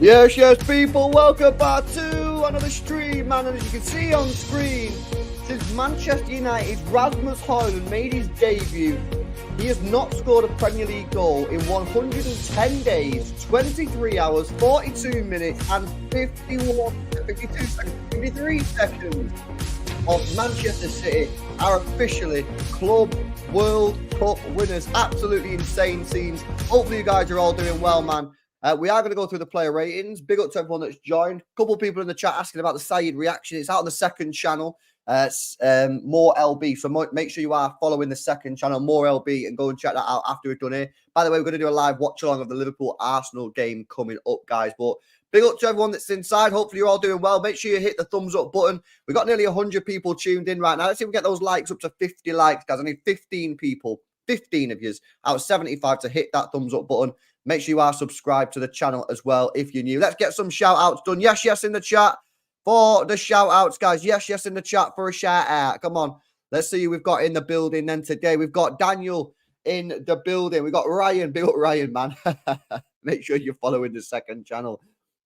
Yes, people, welcome back to another stream, man. And as you can see on screen, since Manchester United's Rasmus Højlund made his debut, he has not scored a Premier League goal in 110 days, 23 hours, 42 minutes, and 53 seconds of Manchester City are officially Club World Cup winners. Absolutely insane scenes. Hopefully you guys are all doing well, man. We are going to go through the player ratings. Big up to everyone that's joined. A couple of people in the chat asking about the Saïd reaction. It's out on the second channel, More LB. So make sure you are following the second channel, More LB, and go and check that out after we've done it. By the way, we're going to do a live watch-along of the Liverpool-Arsenal game coming up, guys. But big up to everyone that's inside. Hopefully you're all doing well. Make sure you hit the thumbs up button. We've got nearly 100 people tuned in right now. Let's see if we get those likes up to 50 likes, guys. I need 15 people, 15 of you out of 75 to hit that thumbs up button. Make sure you are subscribed to the channel as well if you're new. Let's get some shout-outs done. Yes, in the chat for the shout-outs, guys. Yes, in the chat for a shout-out. Come on. Let's see who we've got in the building then today. We've got Daniel in the building. We've got Ryan. Big up Ryan, man. Make sure you're following the second channel.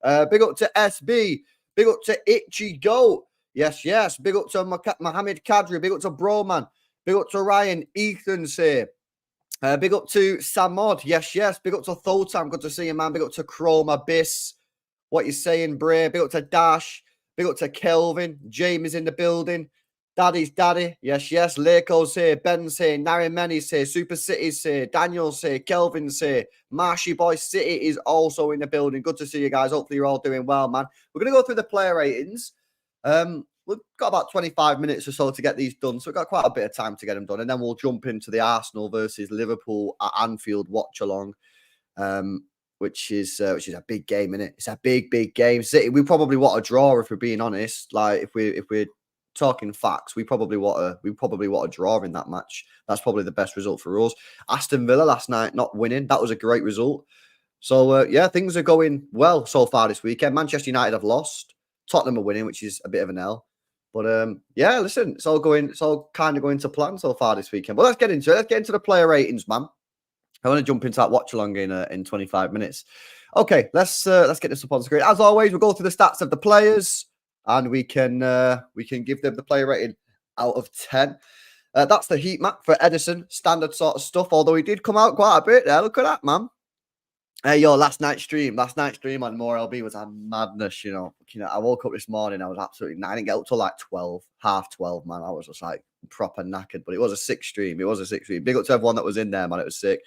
Big up to SB. Big up to Itchy Goat. Yes. Big up to Mohammed Kadri. Big up to Broman. Big up to Ryan. Ethan's here. Big up to Samod. Yes. Big up to Thotam. Good to see you, man. Big up to Chrome Abyss. What you saying, Bray? Big up to Dash. Big up to Kelvin. Jamie's in the building. Daddy's daddy. Yes. Lako's here. Ben's here. Narimeni's here. Super City's here. Daniel's here. Kelvin's here. Marshy Boy City is also in the building. Good to see you guys. Hopefully you're all doing well, man. We're going to go through the player ratings. We've got about 25 minutes or so to get these done, so we've got quite a bit of time to get them done, and then we'll jump into the Arsenal versus Liverpool at Anfield watch-along, which is a big game, isn't it? It's a big game. City, we probably want a draw if we're being honest. Like if we're talking facts, we probably want a draw in that match. That's probably the best result for us. Aston Villa last night not winning, that was a great result. So yeah, things are going well so far this weekend. Manchester United have lost. Tottenham are winning, which is a bit of an L. But yeah, listen, it's all kind of going to plan so far this weekend. But let's get into it. Let's get into the player ratings, man. I want to jump into that watch along in 25 minutes. Okay, let's get this up on screen. As always, we'll go through the stats of the players, and we can give them the player rating out of 10. That's the heat map for Ederson, standard sort of stuff. Although he did come out quite a bit there. Look at that, man. Hey, last night's stream on More LB was a madness, you know. I woke up this morning, I was absolutely, I didn't get up till like 12, half 12, man. I was just like proper knackered, but it was a sick stream. Big up to everyone that was in there, man. It was sick.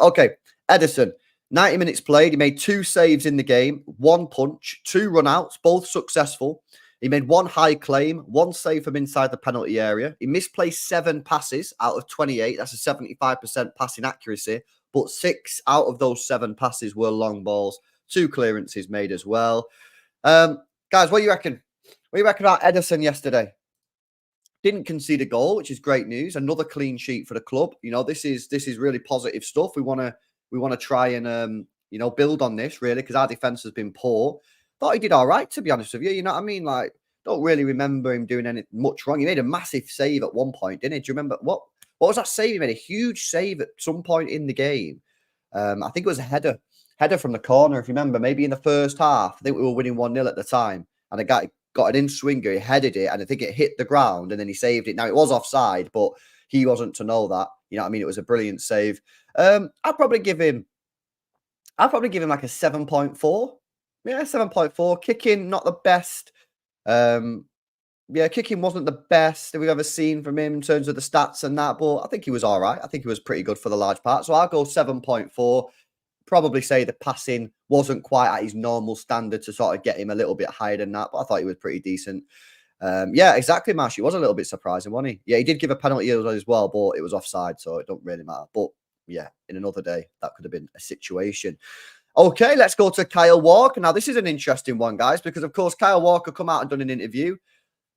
Okay, Ederson, 90 minutes played. He made 2 saves in the game, 1 punch, 2 run-outs, both successful. He made 1 high claim, 1 save from inside the penalty area. He misplaced 7 passes out of 28. That's a 75% passing accuracy. But 6 out of those 7 passes were long balls. 2 clearances made as well. Guys, what do you reckon? What do you reckon about Ederson yesterday? Didn't concede a goal, which is great news. Another clean sheet for the club. You know, this is really positive stuff. We want to try and build on this really, because our defense has been poor. Thought he did all right, to be honest with you. You know what I mean? Like, don't really remember him doing much wrong. He made a massive save at one point, didn't he? Do you remember what was that save? He made a huge save at some point in the game. I think it was a header from the corner, if you remember, maybe in the first half. I think we were winning 1-0 at the time. And the guy got an in-swinger, he headed it, and I think it hit the ground, and then he saved it. Now, it was offside, but he wasn't to know that. You know what I mean? It was a brilliant save. I'd probably give him like a 7.4. Yeah, 7.4. Kicking, not the best. Yeah, kicking wasn't the best that we've ever seen from him in terms of the stats and that, but I think he was all right. I think he was pretty good for the large part. So I'll go 7.4. Probably say the passing wasn't quite at his normal standard to sort of get him a little bit higher than that, but I thought he was pretty decent. Yeah, exactly, Marsh. It was a little bit surprising, wasn't he? Yeah, he did give a penalty as well, but it was offside, so it don't really matter. But yeah, in another day, that could have been a situation. Okay, let's go to Kyle Walker. Now, this is an interesting one, guys, because, of course, Kyle Walker come out and done an interview.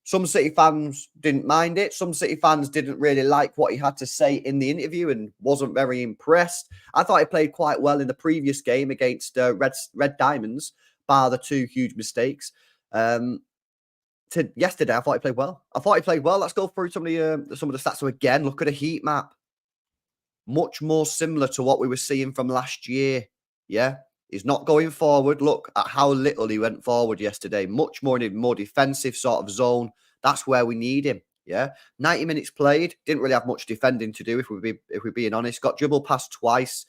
Some City fans didn't mind it. Some City fans didn't really like what he had to say in the interview and wasn't very impressed. I thought he played quite well in the previous game against Red Diamonds, bar the 2 huge mistakes. Yesterday, I thought he played well. Let's go through some of the stats. So again, look at a heat map. Much more similar to what we were seeing from last year. Yeah. He's not going forward. Look at how little he went forward yesterday. Much more in a more defensive sort of zone. That's where we need him. Yeah, 90 minutes played. Didn't really have much defending to do, if we're being honest. Got dribble past twice.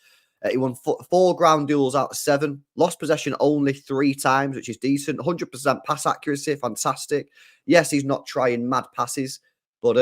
He won 4 ground duels out of 7. Lost possession only 3 times, which is decent. 100% pass accuracy, fantastic. Yes, he's not trying mad passes, but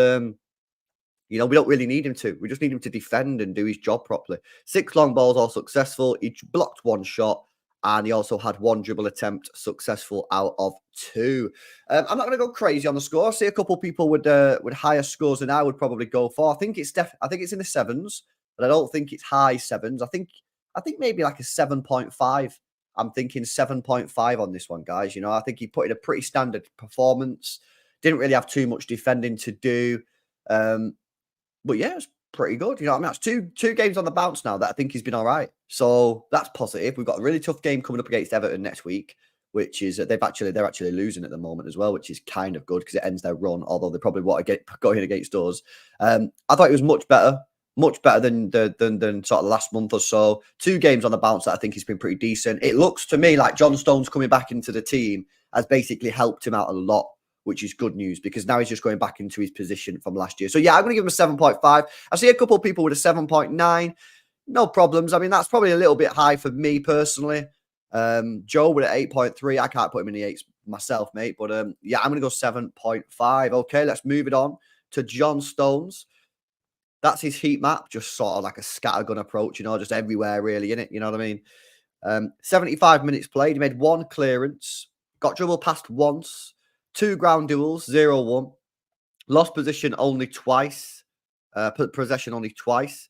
we don't really need him to. We just need him to defend and do his job properly. 6 long balls, all successful. He blocked 1 shot, and he also had 1 dribble attempt successful out of 2. I'm not going to go crazy on the score. I see a couple people with higher scores than I would probably go for. I think it's in the 7s, but I don't think it's high 7s. I think maybe like a 7.5. I'm thinking 7.5 on this one, guys. I think he put in a pretty standard performance. Didn't really have too much defending to do. But yeah, it's pretty good. That's two games on the bounce now that I think he's been all right. So that's positive. We've got a really tough game coming up against Everton next week, which is they're actually losing at the moment as well, which is kind of good because it ends their run. Although they probably want to get going against us. I thought it was much better than sort of the last month or so. 2 games on the bounce that I think he's been pretty decent. It looks to me like John Stones coming back into the team has basically helped him out a lot, which is good news because now he's just going back into his position from last year. So yeah, I'm going to give him a 7.5. I see a couple of people with a 7.9. No problems. I mean, that's probably a little bit high for me personally. Joe with an 8.3. I can't put him in the 8s myself, mate. But yeah, I'm going to go 7.5. Okay, let's move it on to John Stones. That's his heat map, just sort of like a scattergun approach, just everywhere really in it. You know what I mean? 75 minutes played. He made 1 clearance, got dribble past once, 2 ground duels, 0-1. Lost position only twice. Possession only twice.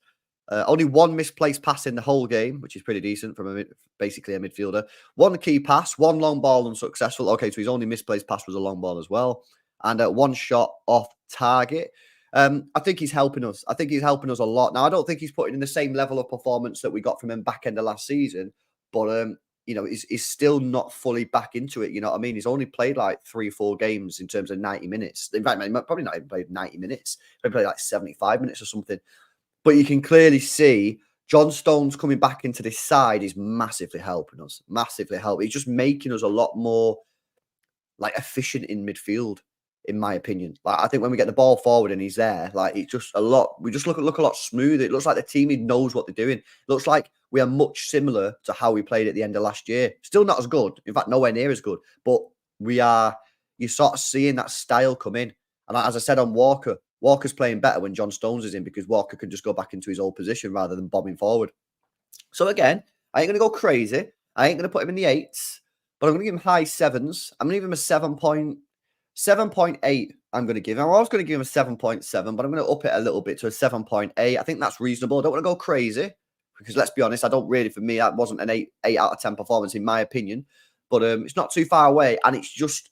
Only 1 misplaced pass in the whole game, which is pretty decent from basically a midfielder. 1 key pass, 1 long ball unsuccessful. Okay, so his only misplaced pass was a long ball as well. And 1 shot off target. I think he's helping us. I think he's helping us a lot. Now, I don't think he's putting in the same level of performance that we got from him back end of last season. But he's still not fully back into it. You know what I mean? He's only played like 3-4 games in terms of 90 minutes. In fact, probably not even played 90 minutes. He played like 75 minutes or something. But you can clearly see John Stones coming back into this side is massively helping us. Massively helping. He's just making us a lot more like efficient in midfield, in my opinion. Like I think when we get the ball forward and he's there, like it's just a lot. We just look a lot smoother. It looks like the team knows what they're doing. It looks like we are much similar to how we played at the end of last year. Still not as good. In fact, nowhere near as good. But you're sort of seeing that style come in. And as I said on Walker, Walker's playing better when John Stones is in because Walker can just go back into his old position rather than bombing forward. So again, I ain't going to go crazy. I ain't going to put him in the 8s, but I'm going to give him high 7s. I'm going to give him a 7.8. I'm going to give him. I was going to give him a 7.7, but I'm going to up it a little bit to a 7.8. I think that's reasonable. I don't want to go crazy because let's be honest, for me, that wasn't an 8 out of 10 performance in my opinion, but it's not too far away. And it's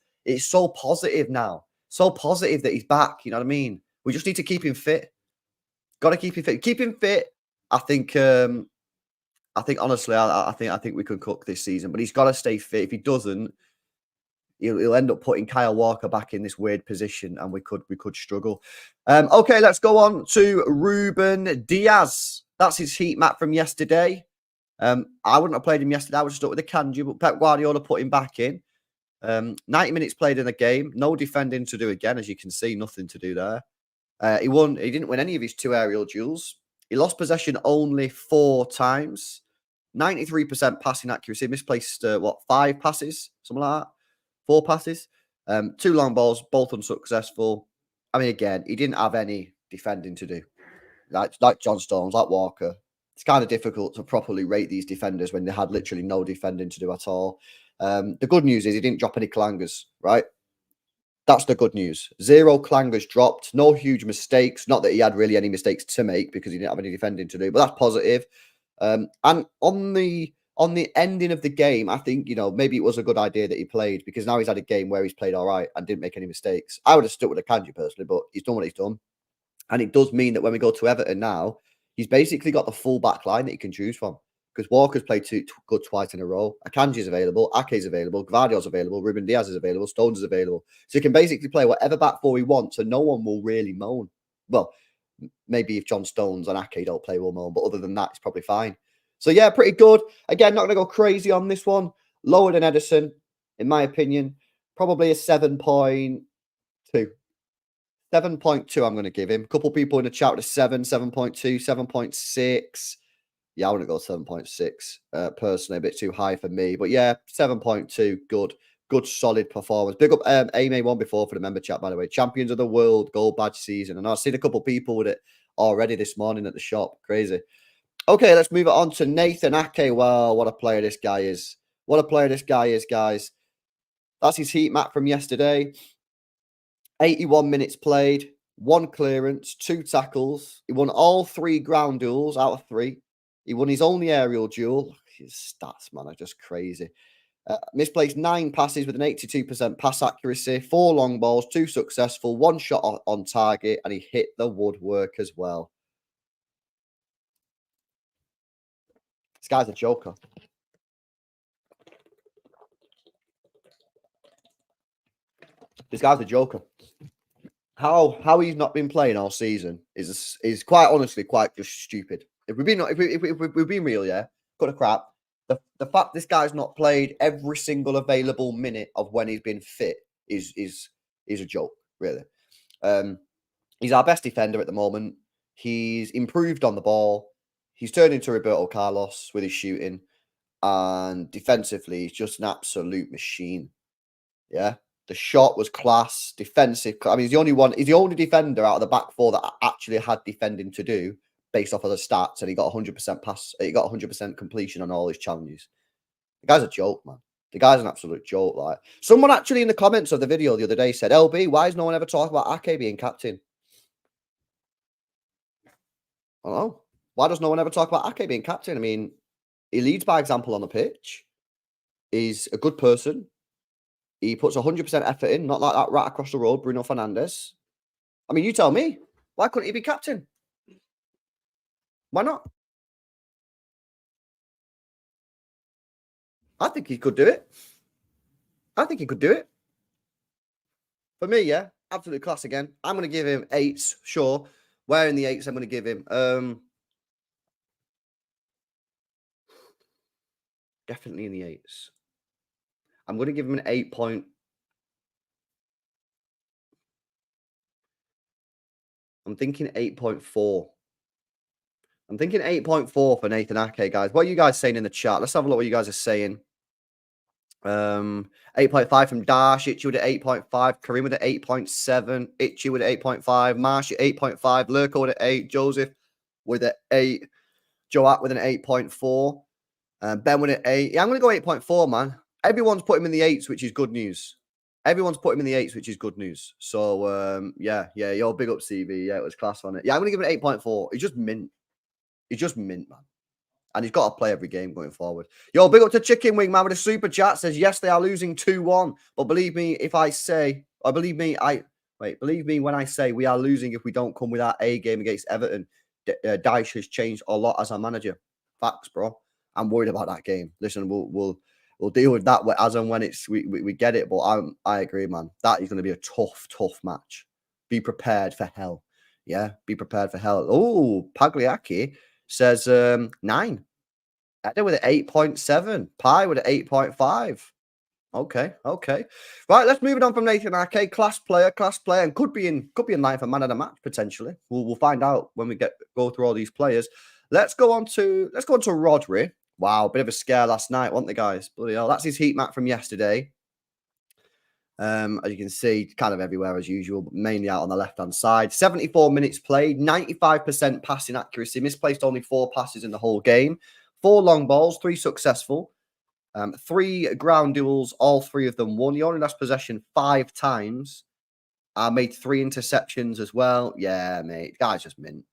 so positive now. So positive that he's back. You know what I mean? We just need to keep him fit. Got to keep him fit. Keep him fit. I think honestly, I think we could cook this season, but he's got to stay fit. If he doesn't, he'll end up putting Kyle Walker back in this weird position, and we could struggle. Okay, let's go on to Ruben Dias. That's his heat map from yesterday. I wouldn't have played him yesterday. I would have stuck with the Kanji, but Pep Guardiola put him back in. 90 minutes played in the game. No defending to do again, as you can see. Nothing to do there. He didn't win any of his 2 aerial duels. He lost possession only 4 times. 93% passing accuracy. Misplaced, 5 passes? Something like that. 4 passes. 2 long balls, both unsuccessful. I mean, again, he didn't have any defending to do. Like John Stones, like Walker. It's kind of difficult to properly rate these defenders when they had literally no defending to do at all. The good news is he didn't drop any clangers, right? That's the good news. 0 clangers dropped. No huge mistakes. Not that he had really any mistakes to make because he didn't have any defending to do, but that's positive. And on the ending of the game, I think, maybe it was a good idea that he played because now he's had a game where he's played all right and didn't make any mistakes. I would have stuck with Akanji personally, but he's done what he's done. And it does mean that when we go to Everton now, he's basically got the full back line that he can choose from because Walker's played good twice in a row. Akanji's available, Ake's available, Gvardiol's available, Ruben Dias is available, Stones is available. So he can basically play whatever back four he wants and no one will really moan. Well, maybe if John Stones and Ake don't play, we'll moan. But other than that, it's probably fine. So, yeah, pretty good. Again, not going to go crazy on this one. Lower than Ederson, in my opinion. Probably a 7.2. 7.2 I'm going to give him. A couple people in the chat with a 7, 7.2, 7.6. Yeah, I want to go 7.6. Personally, a bit too high for me. But yeah, 7.2, good. Good, solid performance. Big up Amy won before for the member chat, by the way. Champions of the world, gold badge season. And I've seen a couple people with it already this morning at the shop. Crazy. Okay, let's move it on to Nathan Ake. Well, what a player this guy is. What a player this guy is, guys. That's his heat map from yesterday. 81 minutes played, 1 clearance, 2 tackles. He won all 3 ground duels out of 3. He won his only aerial duel. His stats, man, are just crazy. Misplaced 9 passes with an 82% pass accuracy, 4 long balls, 2 successful, 1 shot on target, and he hit the woodwork as well. This guy's a joker. This guy's a joker. How he's not been playing all season is quite honestly quite just stupid. If we're being real, yeah, cut a crap. The fact this guy's not played every single available minute of when he's been fit is a joke, really. He's our best defender at the moment. He's improved on the ball. He's turned into Roberto Carlos with his shooting, and defensively, he's just an absolute machine. Yeah. The shot was class, defensive. I mean, he's the only defender out of the back four that actually had defending to do based off of the stats, and he got 100% pass. He got 100% completion on all his challenges. The guy's a joke, man. The guy's an absolute joke. Like, someone actually in the comments of the video the other day said, "LB, why is no one ever talking about Ake being captain?" I don't know. Why does no one ever talk about Ake being captain? I mean, he leads by example on the pitch. He's a good person. He puts 100% effort in, not like that rat across the road, Bruno Fernandes. I mean, you tell me, why couldn't he be captain? Why not? I think he could do it. I think he could do it. For me, yeah, absolute class again. I'm going to give him 8s, sure. Where in the 8s I'm going to give him? Definitely in the 8s. I'm going to give him an 8 point. I'm thinking 8.4. I'm thinking 8.4 for Nathan Ake, guys. What are you guys saying in the chat? Let's have a look what you guys are saying. 8.5 from Dash, Itchy with an 8.5, Kareem with an 8.7, Itchy with an 8.5, Marsh at 8.5, Lurko with an 8, Joseph with an 8, Joat with an 8.4, Ben with an 8. Yeah, I'm going to go 8.4, man. Everyone's put him in the 8s, which is good news. Everyone's put him in the 8s, which is good news. So, yeah, yo, big up CV. Yeah, it was class on it. Yeah, I'm going to give it an 8.4. He's just mint. He's just mint, man. And he's got to play every game going forward. Yo, big up to Chicken Wing, man, with a super chat. Says, yes, they are losing 2-1. But believe me, if I say, or believe me, believe me when I say we are losing if we don't come with our A game against Everton. Dyche has changed a lot as our manager. Facts, bro. I'm worried about that game. Listen, we'll deal with that as and when we get it. But I agree, man. That is going to be a tough match. Be prepared for hell. Yeah, be prepared for hell. Oh, Pagliacci says 9. Eder with an 8.7. Pi with an 8.5. Okay. Right, let's move it on from Nathan Ake. Class player, and could be in line for man of the match potentially. We'll find out when we go through all these players. Let's go on to Rodri. Wow, bit of a scare last night, weren't they, guys? Bloody hell. That's his heat map from yesterday. As you can see, kind of everywhere as usual, but mainly out on the left-hand side. 74 minutes played, 95% passing accuracy, misplaced only 4 passes in the whole game. 4 long balls, 3 successful. 3 ground duels, all 3 of them won. He only lost possession 5 times. Made 3 interceptions as well. Yeah, mate. Guy's just mint.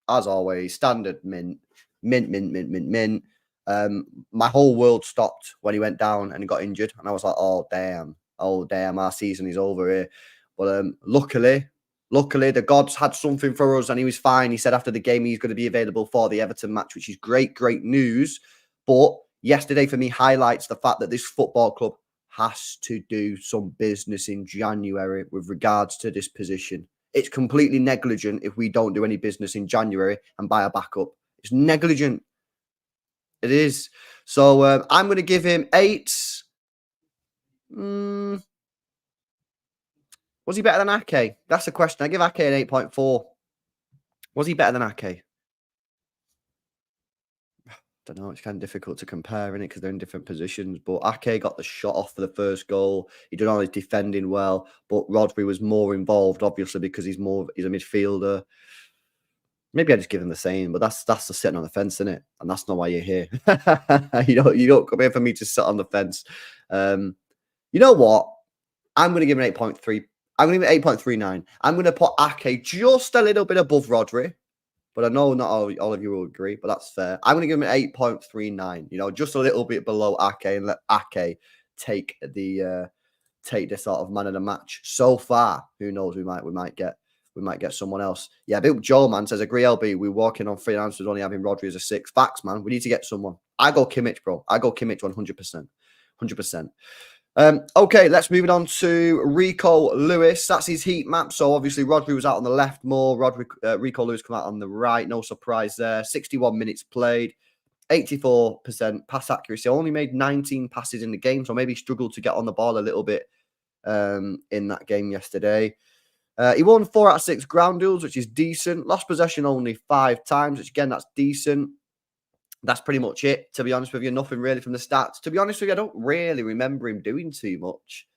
As always, standard mint. Mint. My whole world stopped when he went down and he got injured. And I was like, oh, damn, our season is over here. But luckily, the gods had something for us and he was fine. He said after the game he's going to be available for the Everton match, which is great news. But yesterday for me highlights the fact that this football club has to do some business in January with regards to this position. It's completely negligent if we don't do any business in January and buy a backup. It's negligent. It is. So I'm going to give him 8. Mm, was he better than Ake? That's the question. I give Ake an 8.4. Was he better than Ake? Don't know. It's kind of difficult to compare, isn't it? Because they're in different positions. But Ake got the shot off for the first goal. He did all his defending well, but Rodri was more involved, obviously, because he's a midfielder. Maybe I just give him the same, but that's the sitting on the fence, isn't it? And that's not why you're here. You don't come here for me to sit on the fence. You know what? I'm going to give him 8.3. I'm going to give him 8.39. I'm going to put Ake just a little bit above Rodri. But I know not all of you will agree, but that's fair. I'm going to give him an 8.39. Just a little bit below Ake, and let Ake take the sort of man of the match. So far, who knows? We might get someone else. Yeah, Big Joel, man, says, agree, LB. We're working on three answers, only having Rodri as a 6. Facts, man. We need to get someone. I go Kimmich, bro. I go Kimmich 100%. 100%. Okay, let's move it on to Rico Lewis. That's his heat map. So obviously Rodri was out on the left more. Rico Lewis come out on the right. No surprise there. 61 minutes played. 84% pass accuracy. Only made 19 passes in the game, so maybe struggled to get on the ball a little bit in that game yesterday. He won 4 out of 6 ground duels, which is decent. Lost possession only 5 times, which again, that's decent. That's pretty much it, to be honest with you. Nothing really from the stats. To be honest with you, I don't really remember him doing too much.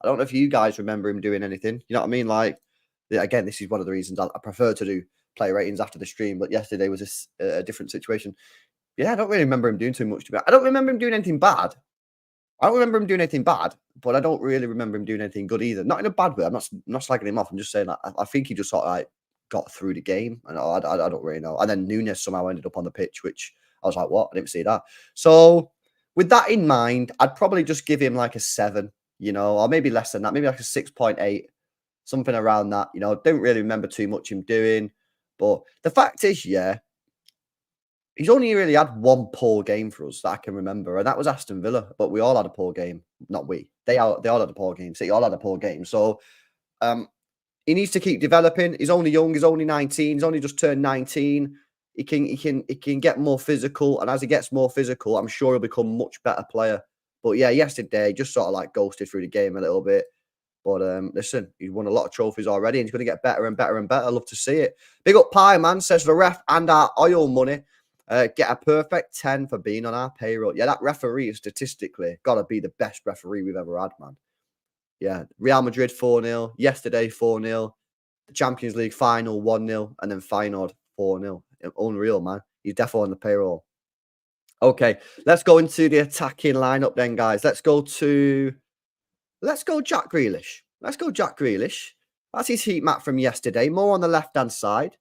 I don't know if you guys remember him doing anything. You know what I mean? Like, again, this is one of the reasons I prefer to do play ratings after the stream, but yesterday was a different situation. Yeah, I don't really remember him doing too much. I don't remember him doing anything bad. I don't remember him doing anything bad, but I don't really remember him doing anything good either. Not in a bad way. I'm not slagging him off. I'm just saying that I think he just sort of like got through the game. And I don't really know. And then Nunes somehow ended up on the pitch, which I was like, what? I didn't see that. So with that in mind, I'd probably just give him like a 7, or maybe less than that. Maybe like a 6.8, something around that. Don't really remember too much him doing. But the fact is, yeah, he's only really had one poor game for us that I can remember, and that was Aston Villa. But we all had a poor game. Not we. They all had a poor game. City all had a poor game. So he needs to keep developing. He's only young. He's only 19. He's only just turned 19. He can get more physical, and as he gets more physical, I'm sure he'll become a much better player. But yeah, yesterday just sort of like ghosted through the game a little bit. But listen, he's won a lot of trophies already, and he's going to get better and better and better. I love to see it. Big up Pie, man, says the ref and our oil money get a perfect 10 for being on our payroll. Yeah, that referee is statistically got to be the best referee we've ever had, man. Yeah, Real Madrid 4-0, yesterday 4-0, the Champions League final 1-0, and then Feyenoord 4-0. Unreal, man. He's definitely on the payroll. Okay, let's go into the attacking lineup then, guys. Let's go Jack Grealish. That's his heat map from yesterday. More on the left-hand side.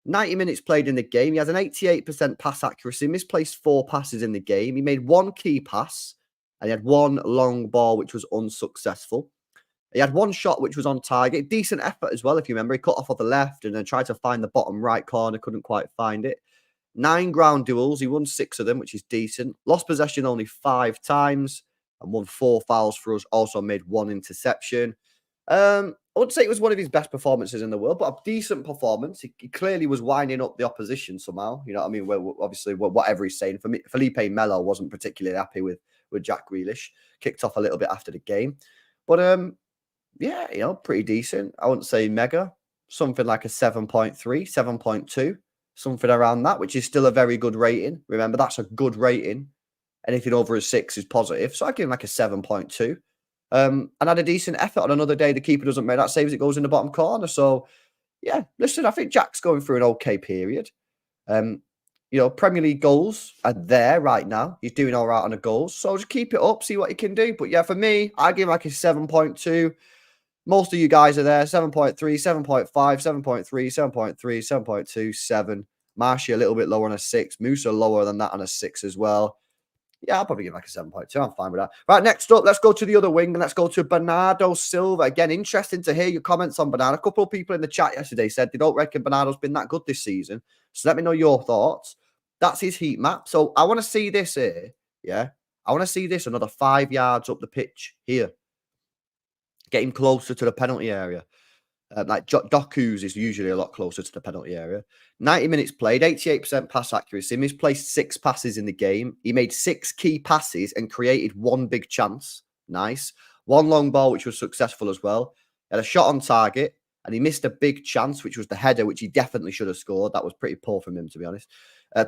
90 minutes played in the game. He has an 88% pass accuracy. Misplaced 4 passes in the game. He made 1 key pass. And he had 1 long ball, which was unsuccessful. He had 1 shot, which was on target. Decent effort as well, if you remember. He cut off on the left and then tried to find the bottom right corner. Couldn't quite find it. 9 ground duels. He won 6 of them, which is decent. Lost possession only 5 times. And won 4 fouls for us. Also made 1 interception. I wouldn't say it was one of his best performances in the world, but a decent performance. He clearly was winding up the opposition somehow. You know what I mean? Obviously, whatever he's saying. For me, Felipe Melo wasn't particularly happy with Jack Grealish. Kicked off a little bit after the game. But yeah, pretty decent. I wouldn't say mega. Something like a 7.3, 7.2. Something around that, which is still a very good rating. Remember, that's a good rating. Anything over a 6 is positive. So I give him like a 7.2. And had a decent effort on another day. The keeper doesn't make that save as it goes in the bottom corner. So, yeah, listen, I think Jack's going through an okay period. Premier League goals are there right now. He's doing all right on the goals. So just keep it up, see what he can do. But yeah, for me, I give him like a 7.2. Most of you guys are there. 7.3, 7.5, 7.3, 7.3, 7.2, 7. Marshy a little bit lower on a 6. Musa lower than that on a 6 as well. Yeah, I'll probably give like a 7.2. I'm fine with that. Right, next up, let's go to the other wing and let's go to Bernardo Silva. Again, interesting to hear your comments on Bernardo. A couple of people in the chat yesterday said they don't reckon Bernardo's been that good this season. So let me know your thoughts. That's his heat map. So I want to see this here. Yeah, I want to see this another 5 yards up the pitch here. Get him closer to the penalty area. Like Doku's is usually a lot closer to the penalty area. 90 minutes played, 88% pass accuracy, misplaced 6 passes in the game. He made 6 key passes and created 1 big chance. Nice. 1 long ball, which was successful as well. Had a shot on target, and he missed a big chance, which was the header, which he definitely should have scored. That was pretty poor from him, to be honest.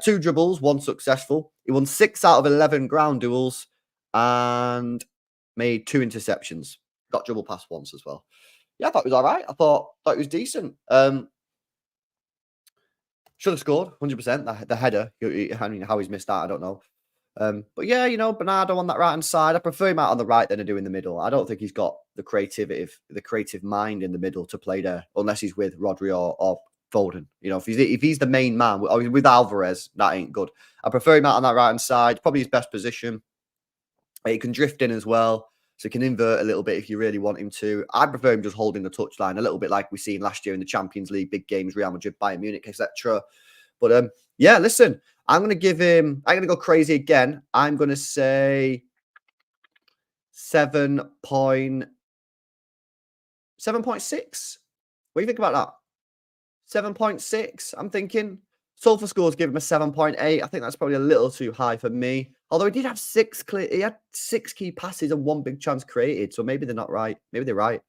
2 dribbles, 1 successful. He won 6 out of 11 ground duels and made 2 interceptions. Got dribble past once as well. Yeah, I thought it was all right. I thought it was decent. Should have scored 100%. The header. I mean, how he's missed that, I don't know. But yeah, Bernardo on that right hand side. I prefer him out on the right than I do in the middle. I don't think he's got the creative mind in the middle to play there, unless he's with Rodri or Foden. If he's the main man with Alvarez, that ain't good. I prefer him out on that right hand side. Probably his best position. He can drift in as well. So he can invert a little bit if you really want him to. I prefer him just holding the touchline a little bit like we seen last year in the Champions League, big games, Real Madrid, Bayern Munich, etc. But yeah, listen, I'm going to go crazy again. I'm going to say 7.6. What do you think about that? 7.6, I'm thinking. Sulfur scores give him a 7.8. I think that's probably a little too high for me. Although he did have 6 key passes and 1 big chance created. So maybe they're not right. Maybe they're right.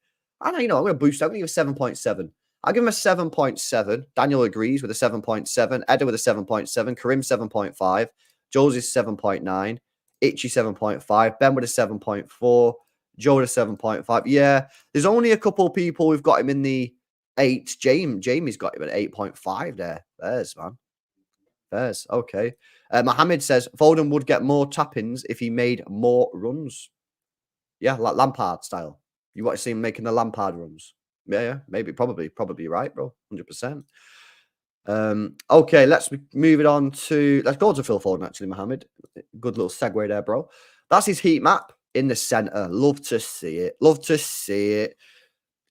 I don't know. I'm going to boost. I'm going to give him a 7.7. I'll give him a 7.7. Daniel agrees with a 7.7. Eder with a 7.7. Karim 7.5. Josie 7.9. Itchy 7.5. Ben with a 7.4. Joe with a 7.5. Yeah, there's only a couple of people who've got him in the 8. Jamie's got him at 8.5 there. There's, man. There's. Okay. Mohammed says Foden would get more tap-ins if he made more runs. Yeah, like Lampard style. You want to see him making the Lampard runs? Yeah, maybe, probably right, bro. 100%. Okay, let's move it on to. Let's go to Phil Foden, actually, Mohammed. Good little segue there, bro. That's his heat map in the centre. Love to see it. Love to see it.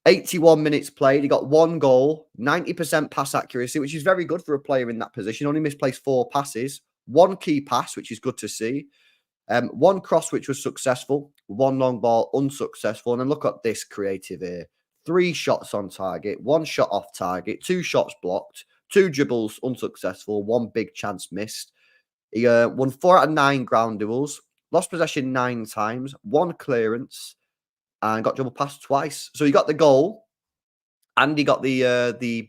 81 minutes played. He got 1 goal, 90% pass accuracy, which is very good for a player in that position. Only misplaced 4 passes, 1 key pass, which is good to see. 1 cross, which was successful. 1 long ball, unsuccessful. And then look at this creative here. 3 shots on target, 1 shot off target, 2 shots blocked, 2 dribbles unsuccessful, 1 big chance missed. He won 4 out of 9 ground duels, lost possession 9 times, 1 clearance, and got dribble passed twice. So he got the goal, and he got the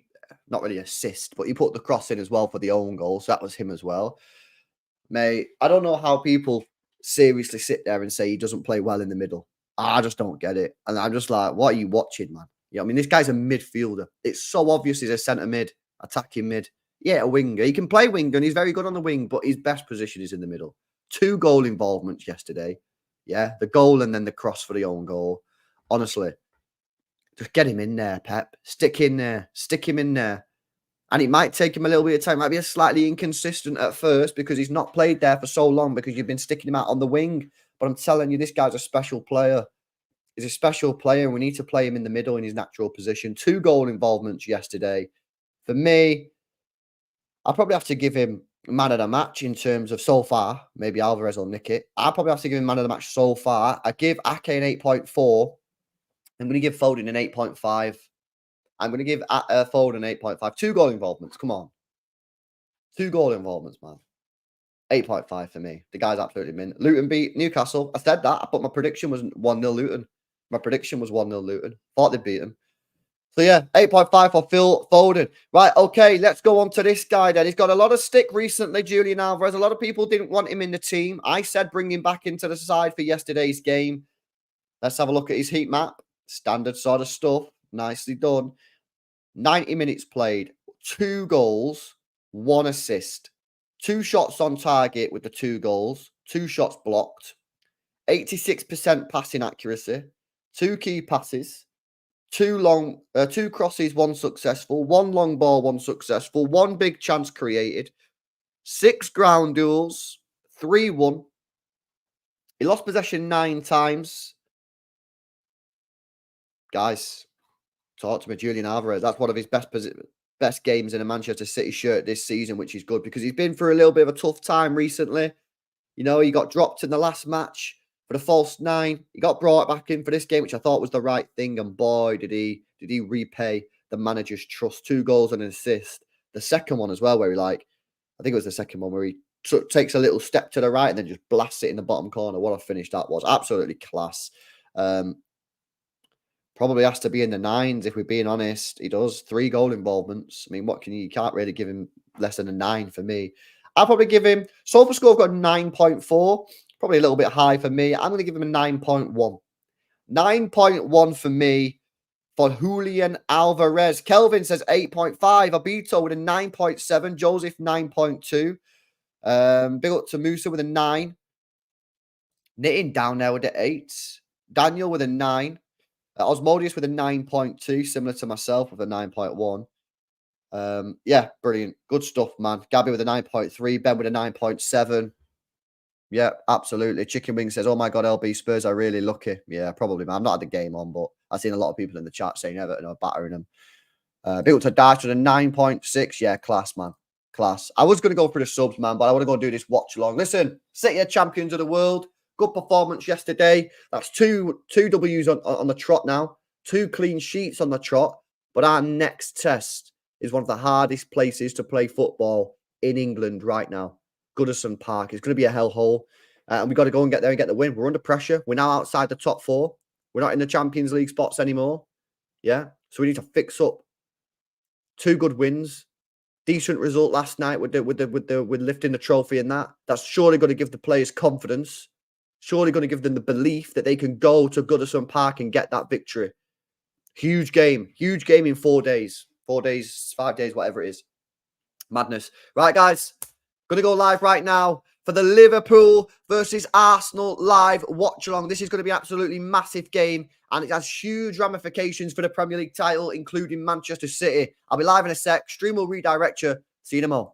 not really assist, but he put the cross in as well for the own goal. So that was him as well. Mate, I don't know how people seriously sit there and say he doesn't play well in the middle. I just don't get it. And I'm just like, what are you watching, man? I mean, this guy's a midfielder. It's so obvious he's a centre mid, attacking mid. Yeah, a winger. He can play winger, and he's very good on the wing, but his best position is in the middle. 2 goal involvements yesterday. Yeah, the goal and then the cross for the own goal. Honestly, just get him in there, Pep. Stick in there. Stick him in there. And it might take him a little bit of time. Might be a slightly inconsistent at first because he's not played there for so long because you've been sticking him out on the wing. But I'm telling you, this guy's a special player. He's a special player, and we need to play him in the middle in his natural position. 2 goal involvements yesterday. For me, I'll probably have to give him man of the match in terms of so far. Maybe Alvarez will nick it. I'll probably have to give him man of the match so far. I give Ake an 8.4. I'm going to give Foden an 8.5. I'm going to give Foden 8.5. 2 goal involvements. Come on. 2 goal involvements, man. 8.5 for me. The guy's absolutely mint. Luton beat Newcastle. I said that, but my prediction was 1-0 Luton. My prediction was 1-0 Luton. Thought they'd beat him. So yeah, 8.5 for Phil Foden. Right, okay, let's go on to this guy then. He's got a lot of stick recently, Julian Alvarez. A lot of people didn't want him in the team. I said bring him back into the side for yesterday's game. Let's have a look at his heat map. Standard sort of stuff. Nicely done. 90 minutes played. 2 goals. 1 assist. 2 shots on target with the 2 goals. 2 shots blocked. 86% passing accuracy. 2 key passes. 2 crosses, 1 successful, 1 long ball, 1 successful, 1 big chance created, 6 ground duels, 3 won. He lost possession 9 times. Guys, talk to me, Julian Alvarez. That's one of his best games in a Manchester City shirt this season, which is good because he's been through a little bit of a tough time recently. He got dropped in the last match for the false 9. He got brought back in for this game, which I thought was the right thing. And boy, did he repay the manager's trust. 2 goals and an assist. The second one as well, where I think it was the second one where he takes a little step to the right and then just blasts it in the bottom corner. What a finish that was. Absolutely class. Probably has to be in the 9s, if we're being honest. He does 3 goal involvements. I mean, you can't really give him less than a 9 for me. I'll probably give him, Sofa score, I've got 9.4. Probably a little bit high for me. I'm going to give him a 9.1. 9.1 for me for Julian Alvarez. Kelvin says 8.5. Abito with a 9.7. Joseph 9.2. Big up to Musa with a 9. Knitting down there with the 8. Daniel with a 9. Osmodius with a 9.2, similar to myself with a 9.1. Yeah, brilliant. Good stuff, man. Gabby with a 9.3. Ben with a 9.7. Yeah, absolutely. Chicken Wing says, oh my God, LB Spurs are really lucky. Yeah, probably, man. I've not had the game on, but I've seen a lot of people in the chat saying Everton are battering them. Big up to Dash with a 9.6. Yeah, class, man. Class. I was going to go for the subs, man, but I want to go do this watch along. Listen, City are champions of the world. Good performance yesterday. That's two W's on the trot now. 2 clean sheets on the trot. But our next test is one of the hardest places to play football in England right now. Goodison Park. It's going to be a hellhole. And we've got to go and get there and get the win. We're under pressure. We're now outside the top 4. We're not in the Champions League spots anymore. Yeah. So we need to fix up. 2 good wins. Decent result last night with lifting the trophy and that. That's surely going to give the players confidence. Surely going to give them the belief that they can go to Goodison Park and get that victory. Huge game in 4 days. 4 days, 5 days, whatever it is. Madness. Right, guys. Going to go live right now for the Liverpool versus Arsenal live watch along. This is going to be an absolutely massive game, and it has huge ramifications for the Premier League title, including Manchester City. I'll be live in a sec. Stream will redirect you. See you in a moment.